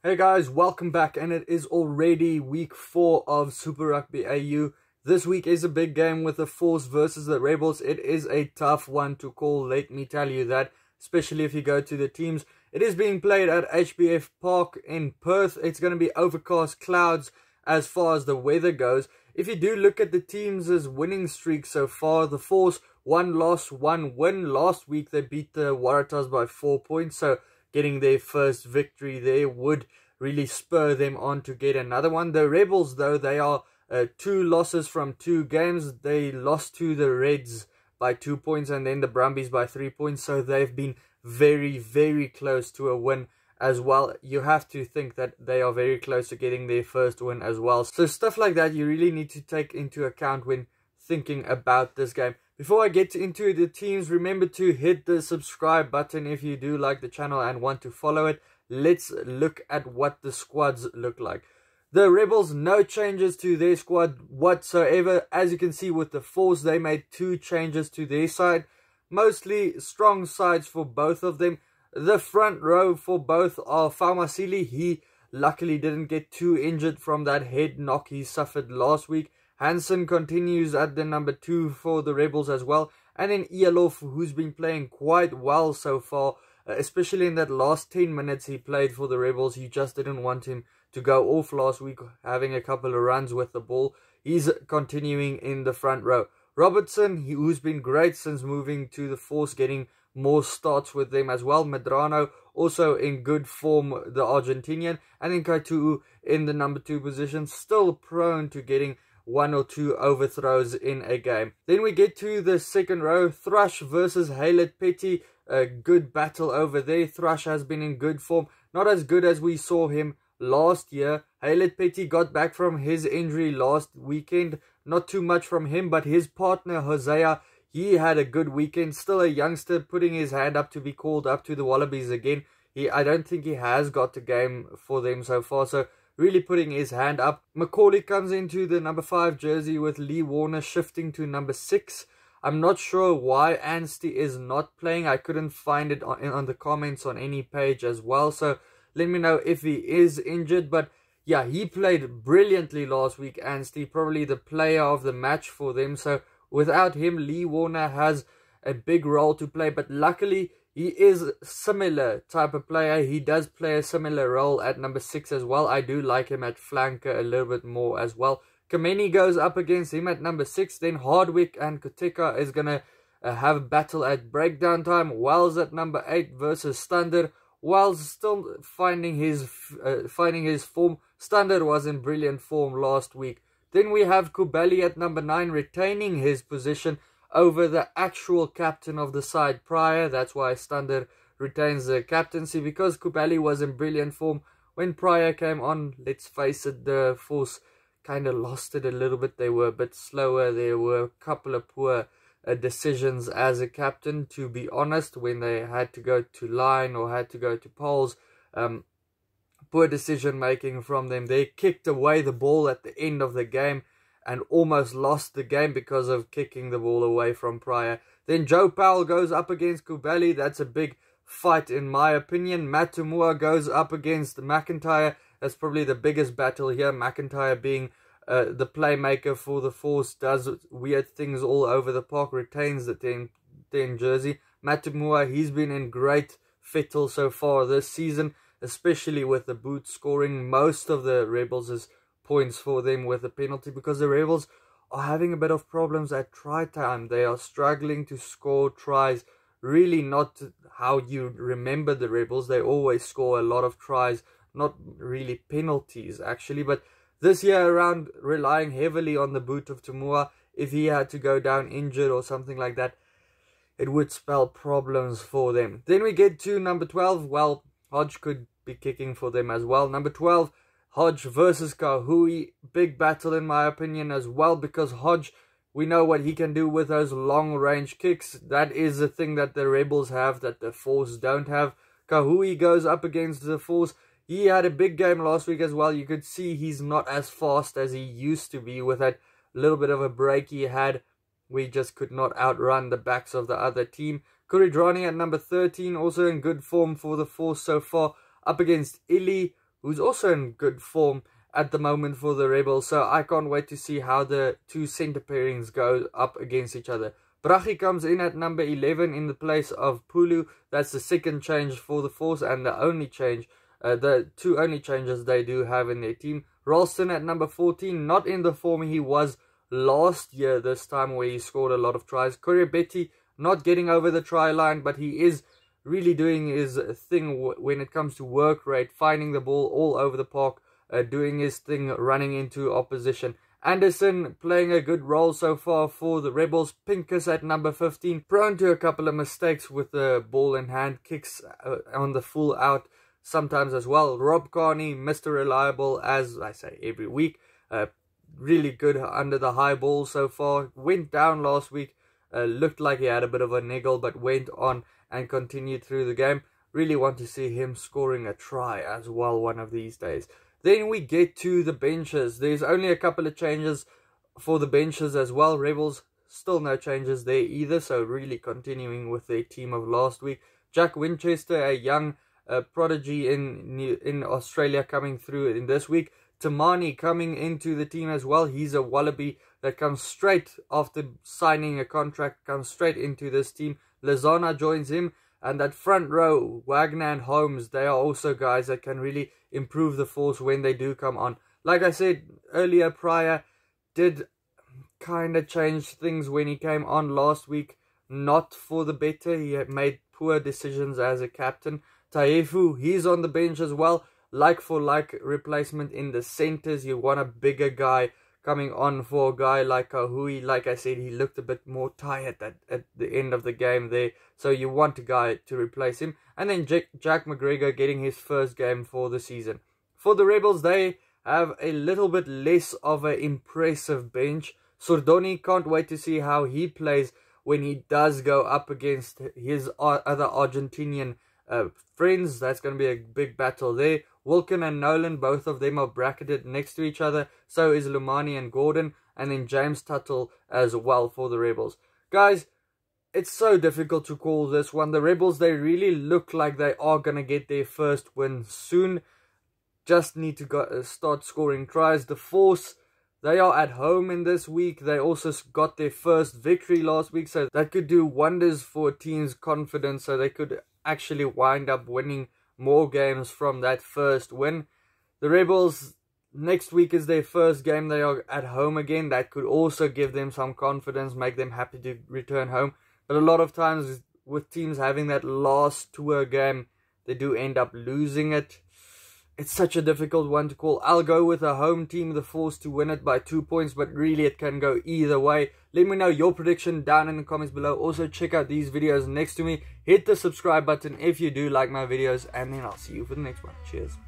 Hey guys, welcome back, and it is already week 4 of Super Rugby AU. This week is a big game with the Force versus the Rebels. It is a tough one to call, let me tell you that, especially if you go to the teams. It is being played at HBF Park in Perth. It's going to be overcast clouds as far as the weather goes. If you do look at the teams' winning streak so far, the Force, 1 loss, 1 win. Last week they beat the Waratahs by 4 points, so getting their first victory there would really spur them on to get another one. The Rebels, though, they are 2 losses from 2 games. They lost to the Reds by 2 points and then the Brumbies by 3 points. So they've been very, very close to a win as well. You have to think that they are very close to getting their first win as well. So stuff like that you really need to take into account when thinking about this game. Before I get into the teams, remember to hit the subscribe button if you do like the channel and want to follow it. Let's look at what the squads look like. The Rebels, no changes to their squad whatsoever. As you can see with the Force, they made 2 changes to their side. Mostly strong sides for both of them. The front row for both are Faumasili. He luckily didn't get too injured from that head knock he suffered last week. Hansen continues at the number 2 for the Rebels as well. And then Ialof, who's been playing quite well so far, especially in that last 10 minutes he played for the Rebels. You just didn't want him to go off last week, having a couple of runs with the ball. He's continuing in the front row. Robertson, who's been great since moving to the Force, getting more starts with them as well. Medrano, also in good form, the Argentinian. And then Kaitu'u in the number 2 position, still prone to getting 1 or 2 overthrows in a game. Then we get to the second row. Thrush versus Haylett Petty. A good battle over there. Thrush has been in good form. Not as good as we saw him last year. Haylett Petty got back from his injury last weekend. Not too much from him, but his partner Hosea, he had a good weekend. Still a youngster, putting his hand up to be called up to the Wallabies again. I don't think he has got the game for them so far, so really putting his hand up. Macaulay comes into the number 5 jersey with Lee Warner shifting to number 6. I'm not sure why Anstey is not playing. I couldn't find it on the comments on any page as well. So let me know if he is injured. But yeah, he played brilliantly last week, Anstey. Probably the player of the match for them. So without him, Lee Warner has a big role to play. But luckily, he is a similar type of player. He does play a similar role at number 6 as well. I do like him at flanker a little bit more as well. Kameni goes up against him at number 6. Then Hardwick and Koteka is going to have a battle at breakdown time. Wells at number 8 versus Stander. Wells still finding his form. Stander was in brilliant form last week. Then we have Kubali at number 9 retaining his position over the actual captain of the side Pryor. That's why Stander retains the captaincy, because Kubali was in brilliant form. When Pryor came on, let's face it, the Force kind of lost it a little bit. They were a bit slower. There were a couple of poor decisions as a captain, to be honest, when they had to go to line or had to go to poles. Poor decision making from them. They kicked away the ball at the end of the game and almost lost the game because of kicking the ball away from Pryor. Then Joe Powell goes up against Kubali. That's a big fight in my opinion. Matamua goes up against McIntyre. That's probably the biggest battle here. McIntyre being the playmaker for the Force, does weird things all over the park, retains the 10 jersey. Matamua, he's been in great fettle so far this season, especially with the boot scoring most of the Rebels' points for them with a penalty, because the Rebels are having a bit of problems at try time. They are struggling to score tries. Really not how you remember the Rebels. They always score a lot of tries, not really penalties actually, but this year around relying heavily on the boot of Tamua. If he had to go down injured or something like that, it would spell problems for them. Then we get to number 12. Well, Hodge could be kicking for them as well. Number 12, Hodge versus Kahui. Big battle in my opinion as well, because Hodge, we know what he can do with those long range kicks. That is the thing that the Rebels have that the Force don't have. Kahui goes up against the Force. He had a big game last week as well. You could see he's not as fast as he used to be with that little bit of a break he had. We just could not outrun the backs of the other team. Kuridrani at number 13, also in good form for the Force so far, up against Illy, who's also in good form at the moment for the Rebels. So I can't wait to see how the two centre pairings go up against each other. Brachi comes in at number 11 in the place of Pulu. That's the second change for the Force and the only change, the two only changes they do have in their team. Ralston at number 14, not in the form he was last year this time where he scored a lot of tries. Betty not getting over the try line, but he is really doing his thing when it comes to work rate, finding the ball all over the park, doing his thing, running into opposition. Anderson playing a good role so far for the Rebels. Pincus at number 15, prone to a couple of mistakes with the ball in hand, kicks on the full out sometimes as well. Rob Carney, Mr. Reliable, as I say every week. Really good under the high ball so far. Went down last week, looked like he had a bit of a niggle, but went on and continued through the game. Really want to see him scoring a try as well one of these days. Then we get to the benches. There's only a couple of changes for the benches as well. Rebels, still no changes there either. So really continuing with their team of last week. Jack Winchester, a young prodigy in Australia, coming through in this week. Tamani coming into the team as well. He's a Wallaby that comes straight after signing a contract, comes straight into this team. Lozana joins him. And that front row, Wagner and Holmes, they are also guys that can really improve the Force when they do come on. Like I said earlier, Pryor did kind of change things when he came on last week. Not for the better. He had made poor decisions as a captain. Taefu, he's on the bench as well. Like for like replacement in the centres. You want a bigger guy coming on for a guy like Kahui. Like I said, he looked a bit more tired at the end of the game there. So you want a guy to replace him. And then Jack McGregor getting his first game for the season. For the Rebels, they have a little bit less of an impressive bench. Sordoni, can't wait to see how he plays when he does go up against his other Argentinian friends. That's going to be a big battle there. Wilkin and Nolan, both of them are bracketed next to each other. So is Lumani and Gordon. And then James Tuttle as well for the Rebels. Guys, it's so difficult to call this one. The Rebels, they really look like they are going to get their first win soon. Just need to start scoring tries. The Force, they are at home in this week. They also got their first victory last week. So that could do wonders for a team's confidence. So they could actually wind up winning more games from that first win. The Rebels, next week is their first game. They are at home again. That could also give them some confidence, make them happy to return home. But a lot of times with teams having that last tour game, they do end up losing it. It's such a difficult one to call. I'll go with a home team, the Force, to win it by 2 points. But really, it can go either way. Let me know your prediction down in the comments below. Also, check out these videos next to me. Hit the subscribe button if you do like my videos. And then I'll see you for the next one. Cheers.